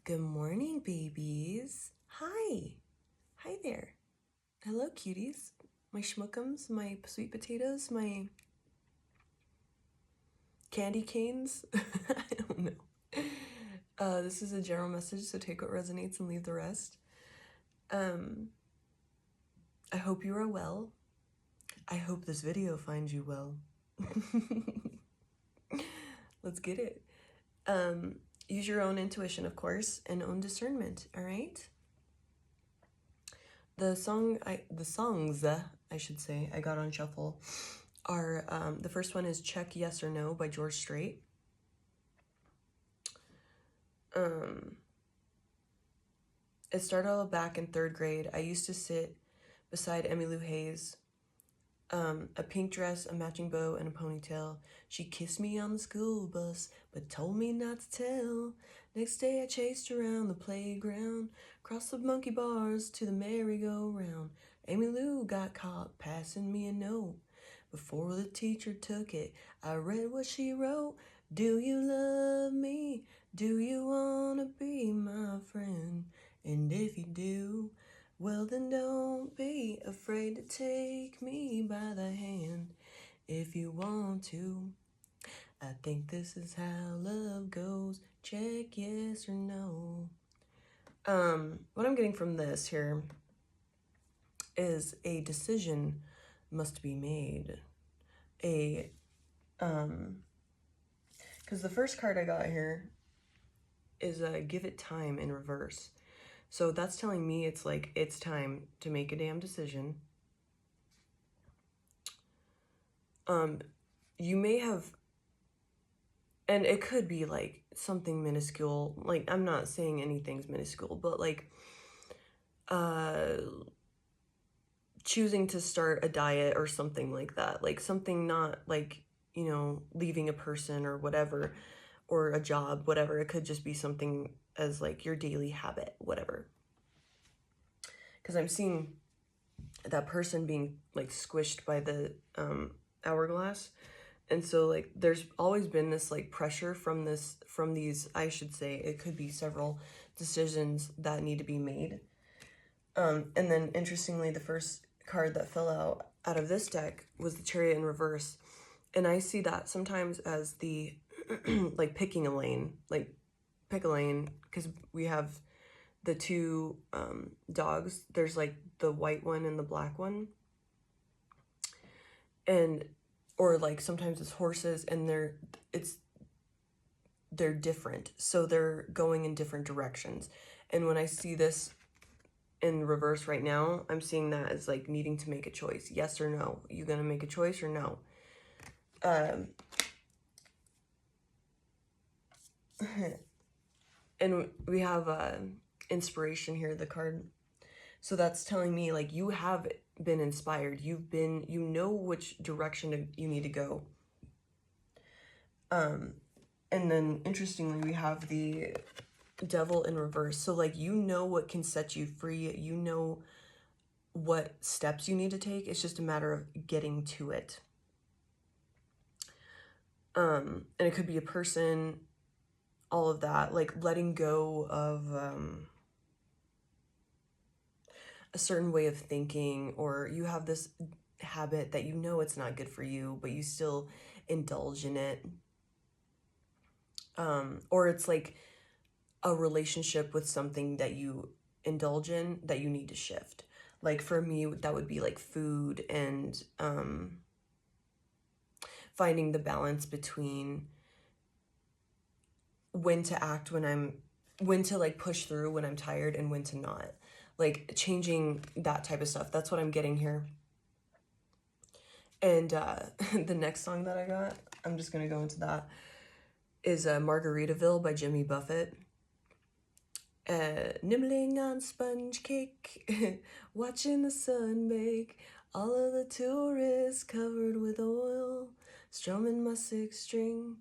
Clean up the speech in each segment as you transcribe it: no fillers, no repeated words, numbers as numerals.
Good morning, babies. Hi. Hi there. Hello, cuties. My schmuckums, my sweet potatoes, my candy canes. I don't know. This is a general message, so take what resonates and leave the rest. I hope you are well. I hope this video finds you well. Let's get it. Use your own intuition, of course, and own discernment, all right? The songs, I should say, I got on shuffle are, the first one is Check Yes or No by George Strait. It started all back in 3rd grade. I used to sit beside Emmylou Hayes, a pink dress, a matching bow, and a ponytail. She kissed me on the school bus, but told me not to tell. Next day I chased around the playground, crossed the monkey bars to the merry-go-round. Emmylou got caught passing me a note. Before the teacher took it, I read what she wrote. Do you love me? Do you wanna be my friend? And if you do, well then don't be afraid to take me by the hand if you want to. I think this is how love goes. Check yes or no. What I'm getting from this here is a decision must be made. Because the first card I got here is give it time in reverse. So that's telling me it's like, it's time to make a damn decision. You may have, and it could be like something minuscule, like I'm not saying anything's minuscule, but like choosing to start a diet or something like that, like something not like, you know, leaving a person or whatever, or a job, whatever. It could just be something as like your daily habit, whatever. Because I'm seeing that person being like squished by the hourglass. And so like there's always been this like pressure from these, I should say, it could be several decisions that need to be made. And then interestingly, the first card that fell out of this deck was the Chariot in reverse. And I see that sometimes as the like picking a lane, like pick a lane, because we have the two dogs. There's like the white one and the black one. And or like sometimes it's horses, and they're different, so they're going in different directions. And when I see this in reverse right now, I'm seeing that as like needing to make a choice. Yes or no? You gonna make a choice or no? And we have inspiration here, the card. So that's telling me like you have been inspired. You know which direction you need to go. And then interestingly, we have the Devil in reverse. So like, you know what can set you free. You know what steps you need to take. It's just a matter of getting to it. And it could be a person, all of that, like letting go of a certain way of thinking, or you have this habit that you know it's not good for you, but you still indulge in it. Or it's like a relationship with something that you indulge in that you need to shift. Like for me, that would be like food, and finding the balance between when to act when to like push through when I'm tired, and when to not. Like changing that type of stuff. That's what I'm getting here. And the next song that I got, I'm just gonna go into that, is Margaritaville by Jimmy Buffett. Nibbling on sponge cake, watching the sun bake, all of the tourists covered with oil, strumming my 6-string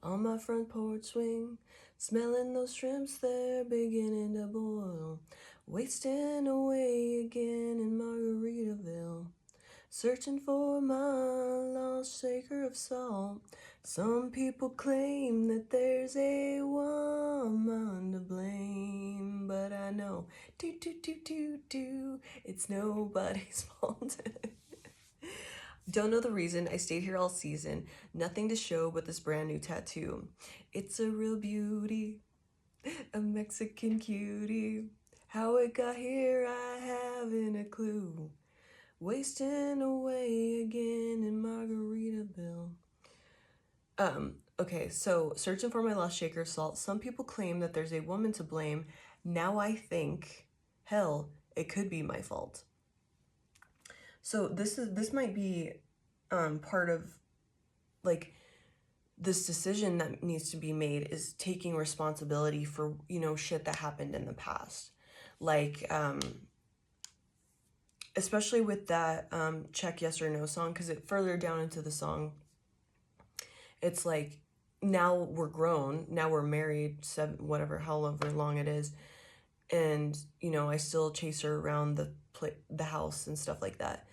on my front porch swing, smelling those shrimps, they're beginning to boil, wasting away again in Margaritaville, searching for my lost shaker of salt. Some people claim that there's a woman to blame. Do. It's nobody's fault. Don't know the reason I stayed here all season. Nothing to show but this brand new tattoo. It's a real beauty, a Mexican cutie. How it got here, I haven't a clue. Wasting away again in Margaritaville. Okay, so searching for my lost shaker of salt. Some people claim that there's a woman to blame. Now I think, hell, it could be my fault. So this might be part of like this decision that needs to be made is taking responsibility for, you know, shit that happened in the past. Like especially with that check yes or no song, because it further down into the song, it's like, now we're grown, now we're married, however long it is, and you know, I still chase her around the house and stuff like that.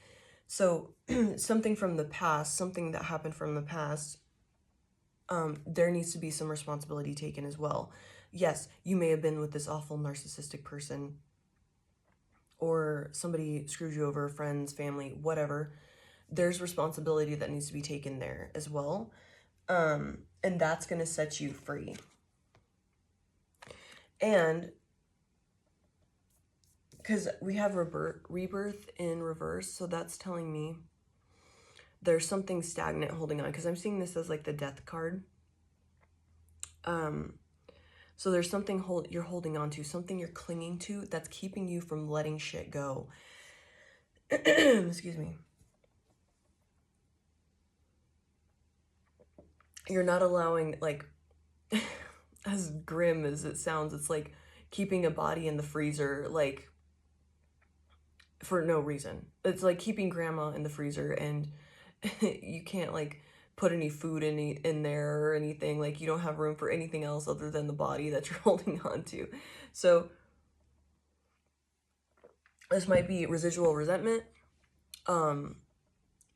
So something from the past, something that happened from the past, there needs to be some responsibility taken as well. Yes, you may have been with this awful narcissistic person, or somebody screwed you over, friends, family, whatever. There's responsibility that needs to be taken there as well. And that's going to set you free. And because we have rebirth in reverse, so that's telling me there's something stagnant holding on, because I'm seeing this as like the death card. So there's something you're holding on to, something you're clinging to that's keeping you from letting shit go. Excuse me. You're not allowing, like, as grim as it sounds, it's like keeping a body in the freezer, like, for no reason. It's like keeping grandma in the freezer and you can't, like, put any food in there or anything. Like, you don't have room for anything else other than the body that you're holding on to. So this might be residual resentment. You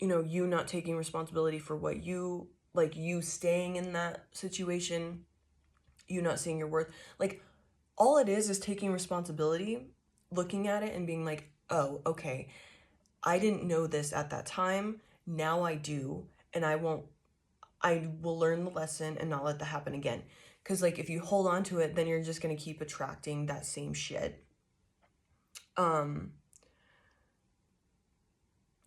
know, you not taking responsibility for what you, like, you staying in that situation, you not seeing your worth. Like, all it is taking responsibility, looking at it and being like, oh, okay, I didn't know this at that time. Now I do. And I will learn the lesson and not let that happen again. Because, like, if you hold on to it, then you're just going to keep attracting that same shit. I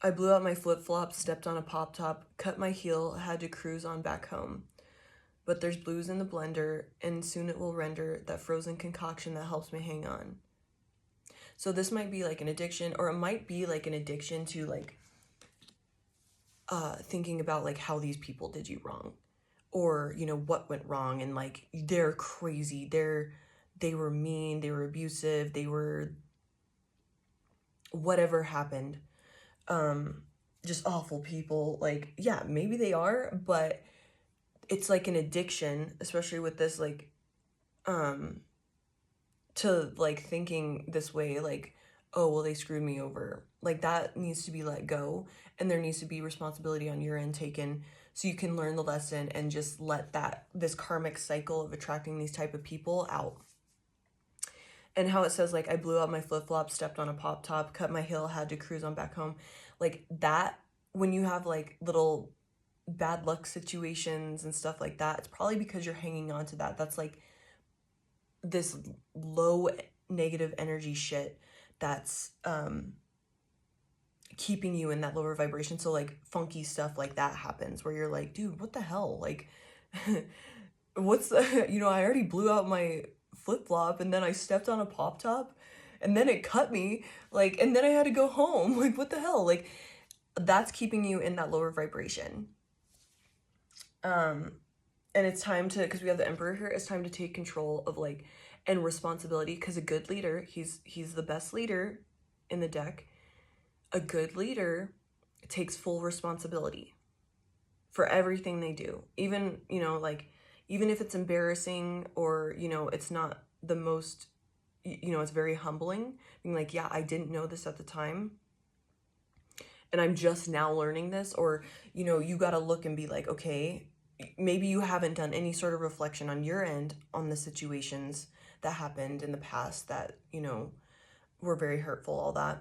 blew out my flip-flops, stepped on a pop-top, cut my heel, had to cruise on back home. But there's blues in the blender, and soon it will render that frozen concoction that helps me hang on. So this might be like an addiction, or it might be like an addiction to, like, thinking about, like, how these people did you wrong. Or, you know, what went wrong, and, like, they're crazy, they were mean, they were abusive, they were whatever happened. Just awful people. Like, yeah, maybe they are, but it's like an addiction, especially with this, like, to, like, thinking this way, like, oh, well, they screwed me over. Like, that needs to be let go, and there needs to be responsibility on your end taken so you can learn the lesson and just let this karmic cycle of attracting these type of people out. And how it says, like, I blew out my flip-flops, stepped on a pop-top, cut my heel, had to cruise on back home. Like, that, when you have, like, little bad luck situations and stuff like that, it's probably because you're hanging on to that. That's, like, this low negative energy shit that's keeping you in that lower vibration. So, like, funky stuff like that happens where you're like, dude, what the hell? Like, what's the, you know, I already blew out my flip-flop and then I stepped on a pop-top and then it cut me, like, and then I had to go home. Like, what the hell? Like, that's keeping you in that lower vibration. And it's time to, because we have the Emperor here, it's time to take control of, like, and responsibility, because a good leader, he's the best leader in the deck. A good leader takes full responsibility for everything they do. Even, you know, like, even if it's embarrassing or, you know, it's not the most, you know, it's very humbling. Being like, yeah, I didn't know this at the time, and I'm just now learning this. Or, you know, you got to look and be like, okay, maybe you haven't done any sort of reflection on your end on the situations that happened in the past that, you know, were very hurtful, all that.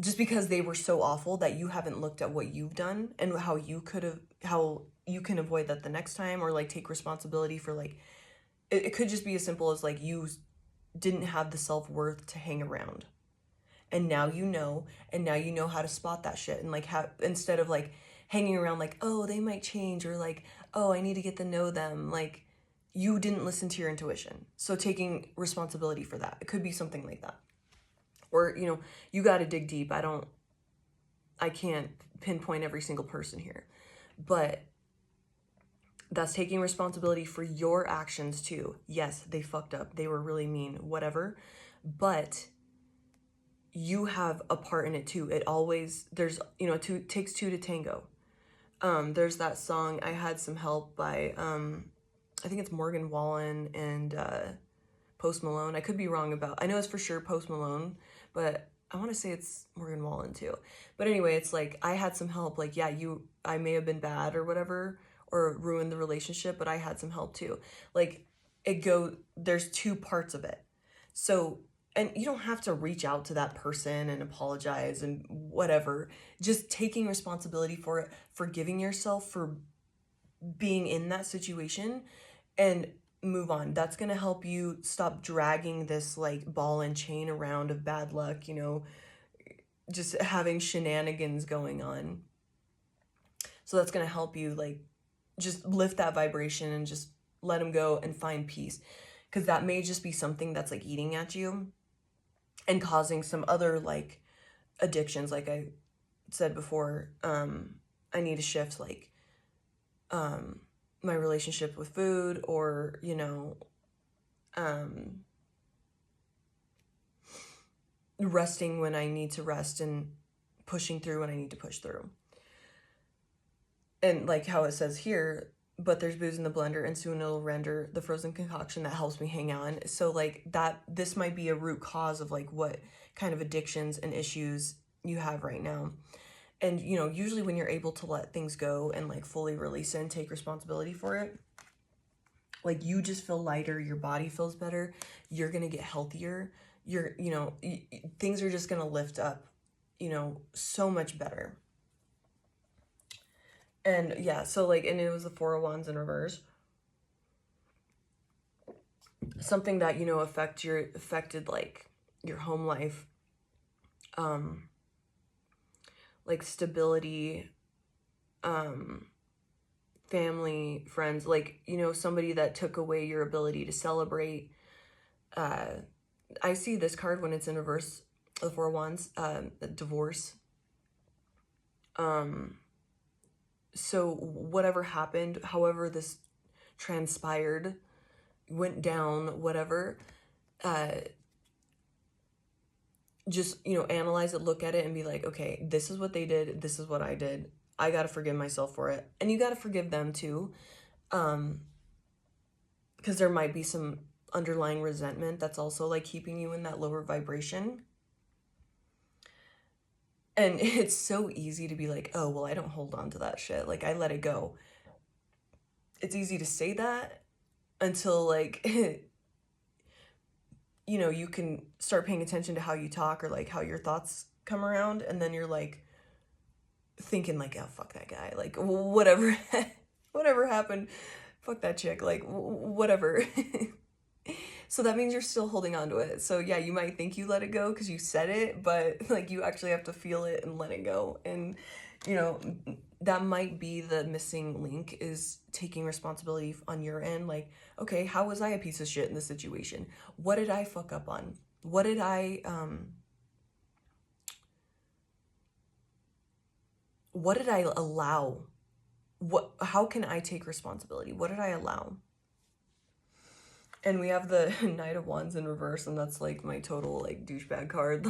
Just because they were so awful that you haven't looked at what you've done and how you can avoid that the next time, or like take responsibility for like, it could just be as simple as like you didn't have the self-worth to hang around. And now you know, and now you know how to spot that shit, and like have, instead of like hanging around like, oh, they might change, or like, oh, I need to get to know them, like you didn't listen to your intuition. So taking responsibility for that. It could be something like that. Or, you got to dig deep. I can't pinpoint every single person here. But that's taking responsibility for your actions too. Yes, they fucked up. They were really mean, whatever. But you have a part in it too. There's, takes two to tango. There's that song, I Had Some Help by, I think it's Morgan Wallen and Post Malone. I could be wrong I know it's for sure Post Malone, but I want to say it's Morgan Wallen too. But anyway, it's like, I had some help. Like, yeah, I may have been bad or whatever, or ruined the relationship, but I had some help too. Like, there's two parts of it. So, and you don't have to reach out to that person and apologize and whatever. Just taking responsibility for it, forgiving yourself for being in that situation, and move on. That's going to help you stop dragging this like ball and chain around of bad luck, just having shenanigans going on. So that's going to help you like just lift that vibration and just let them go and find peace. Because that may just be something that's like eating at you and causing some other like addictions. Like I said before, I need to shift like my relationship with food, or resting when I need to rest, and pushing through when I need to push through. And like how it says here, but there's booze in the blender, and soon it'll render the frozen concoction that helps me hang on. So like this might be a root cause of like what kind of addictions and issues you have right now. And, usually when you're able to let things go and like fully release it and take responsibility for it, like you just feel lighter, your body feels better, you're going to get healthier, things are just going to lift up, so much better. And yeah, so like, and it was the Four of Wands in reverse. Something that, affected like your home life, like stability, family, friends, like, somebody that took away your ability to celebrate. I see this card when it's in reverse, the Four of Wands, divorce. So whatever happened, however this transpired, went down, whatever, just, analyze it, look at it, and be like, okay, this is what they did, this is what I did. I got to forgive myself for it. And you got to forgive them too. Because there might be some underlying resentment that's also like keeping you in that lower vibration. And it's so easy to be like, oh, well, I don't hold on to that shit. Like, I let it go. It's easy to say that until like, you can start paying attention to how you talk, or like how your thoughts come around. And then you're like thinking like, oh, fuck that guy. Like, whatever, whatever happened, fuck that chick. Like, whatever. So that means you're still holding on to it. So yeah, you might think you let it go because you said it, but like you actually have to feel it and let it go. And that might be the missing link, is taking responsibility on your end. Like, okay, how was I a piece of shit in this situation? What did I fuck up on? What did I allow? How can I take responsibility? What did I allow? And we have the Knight of Wands in reverse, and that's like my total like douchebag card.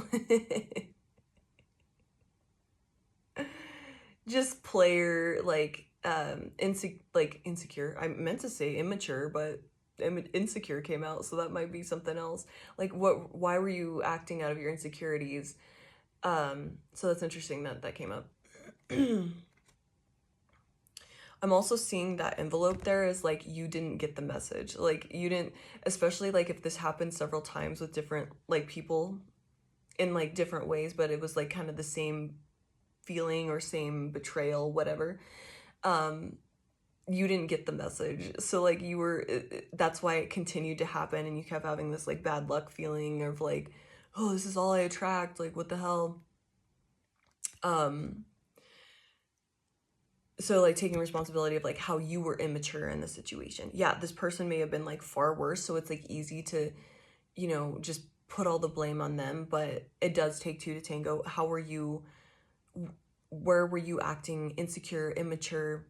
Just player, like insecure. I meant to say immature, but insecure came out, so that might be something else. Like, why were you acting out of your insecurities? So that's interesting that came up. I'm also seeing that envelope there is like you didn't get the message. Like you didn't, especially like if this happened several times with different like people in like different ways, but it was like kind of the same feeling or same betrayal, whatever. You didn't get the message. So like you were, that's why it continued to happen, and you kept having this like bad luck feeling of like, oh, this is all I attract, like what the hell. So like taking responsibility of like how you were immature in the situation. Yeah, this person may have been like far worse, so it's like easy to, just put all the blame on them, but it does take two to tango. How were you, where were you acting insecure, immature,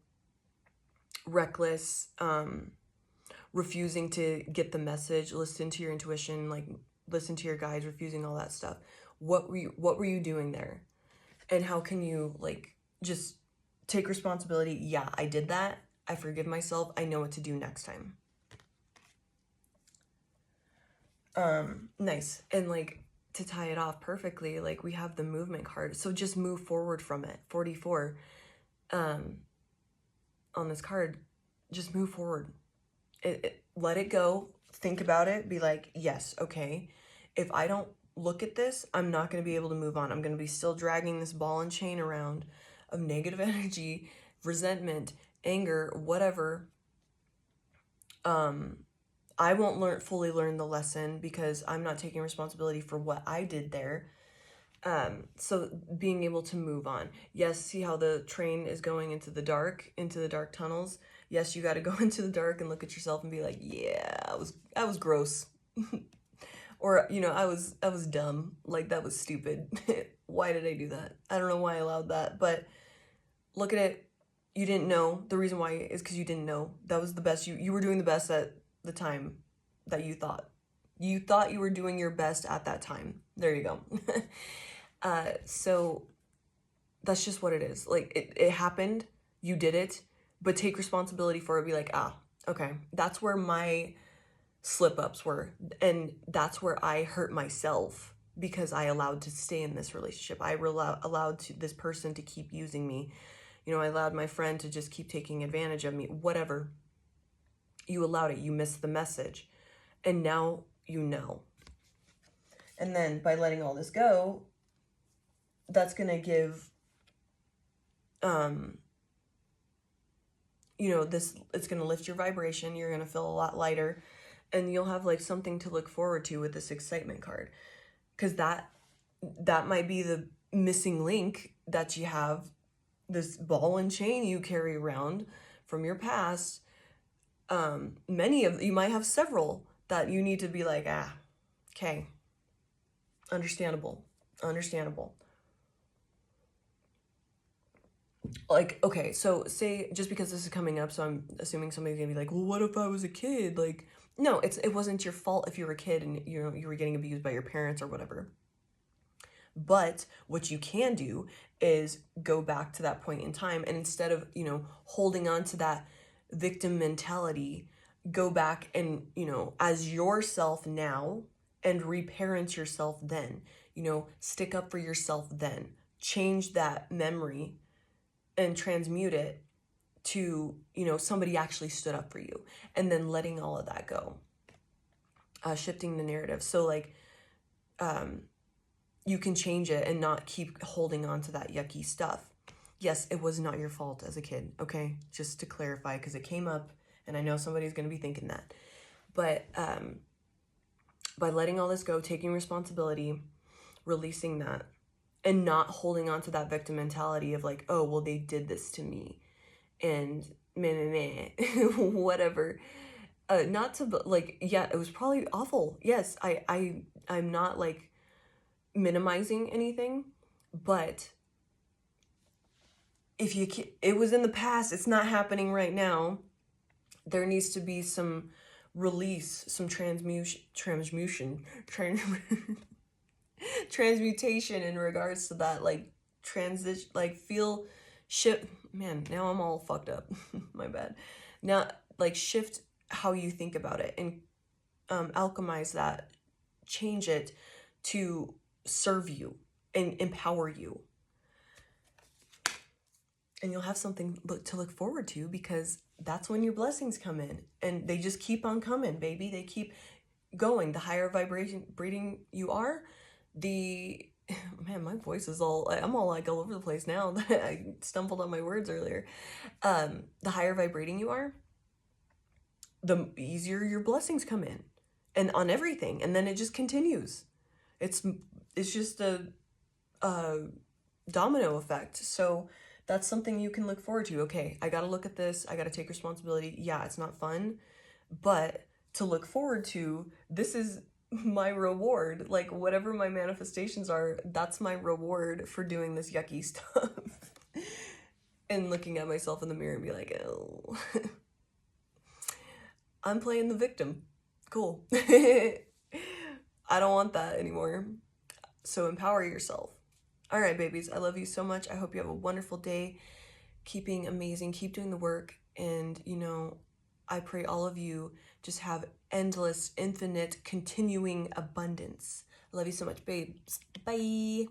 reckless, refusing to get the message, listen to your intuition, like listen to your guides, refusing all that stuff? What were you doing there? And how can you like just take responsibility? Yeah, I did that. I forgive myself. I know what to do next time. Nice. And like to tie it off perfectly, like we have the movement card. So just move forward from it. 44. On this card, just move forward. Let it go. Think about it. Be like, yes, okay. If I don't look at this, I'm not going to be able to move on. I'm going to be still dragging this ball and chain around of negative energy, resentment, anger, whatever. I won't fully learn the lesson because I'm not taking responsibility for what I did there. So being able to move on. Yes, see how the train is going into the dark tunnels. Yes, you got to go into the dark and look at yourself and be like, yeah, I was gross. Or, I was dumb. Like that was stupid. Why did I do that? I don't know why I allowed that, but look at it. You didn't know. The reason why is because you didn't know. That was the best. You were doing the best at the time that you thought. You thought you were doing your best at that time. There you go. So that's just what it is. Like it happened. You did it, but take responsibility for it. Be like, okay, that's where my slip ups were. And that's where I hurt myself because I allowed to stay in this relationship. I allowed this person to keep using me. I allowed my friend to just keep taking advantage of me, whatever. You allowed it. You missed the message. And now you know. And then by letting all this go, that's going to give, it's going to lift your vibration. You're going to feel a lot lighter. And you'll have like something to look forward to with this excitement card. Because that might be the missing link that you have. This ball and chain you carry around from your past. You might have several that you need to be like, okay, understandable. Like, okay, so say, just because this is coming up, so I'm assuming somebody's gonna be like, well, what if I was a kid? Like, no, it wasn't your fault if you were a kid and you were getting abused by your parents or whatever. But what you can do is go back to that point in time, and instead of, holding on to that victim mentality, go back and, as yourself now and reparent yourself then, stick up for yourself then, change that memory and transmute it to, somebody actually stood up for you, and then letting all of that go, shifting the narrative. So like, you can change it and not keep holding on to that yucky stuff. Yes, it was not your fault as a kid, okay? Just to clarify, because it came up, and I know somebody's going to be thinking that. But by letting all this go, taking responsibility, releasing that, and not holding on to that victim mentality of like, oh, well, they did this to me, and meh, whatever. Not to, like, yeah, it was probably awful. Yes, I'm not, like, minimizing anything, but it was in the past, it's not happening right now. There needs to be some release, some transmutation in regards to that, like transition, like feel shift. Man, now I'm all fucked up. My bad. Now, like, shift how you think about it and alchemize that, change it to serve you and empower you. and you'll have something to look forward to, because that's when your blessings come in, and they just keep on coming, baby. They keep going. The higher vibrating you are, the man, my voice is all, I'm all like all over the place now. I stumbled on my words earlier. The higher vibrating you are, the easier your blessings come in, and on everything, and then it just continues. It's just a domino effect. So that's something you can look forward to. Okay, I got to look at this. I got to take responsibility. Yeah, it's not fun, but to look forward to, this is my reward. Like, whatever my manifestations are, that's my reward for doing this yucky stuff. And looking at myself in the mirror and be like, oh, I'm playing the victim. Cool. I don't want that anymore. So empower yourself. All right, babies, I love you so much. I hope you have a wonderful day. Keep being amazing. Keep doing the work. And, I pray all of you just have endless, infinite, continuing abundance. I love you so much, babes. Bye.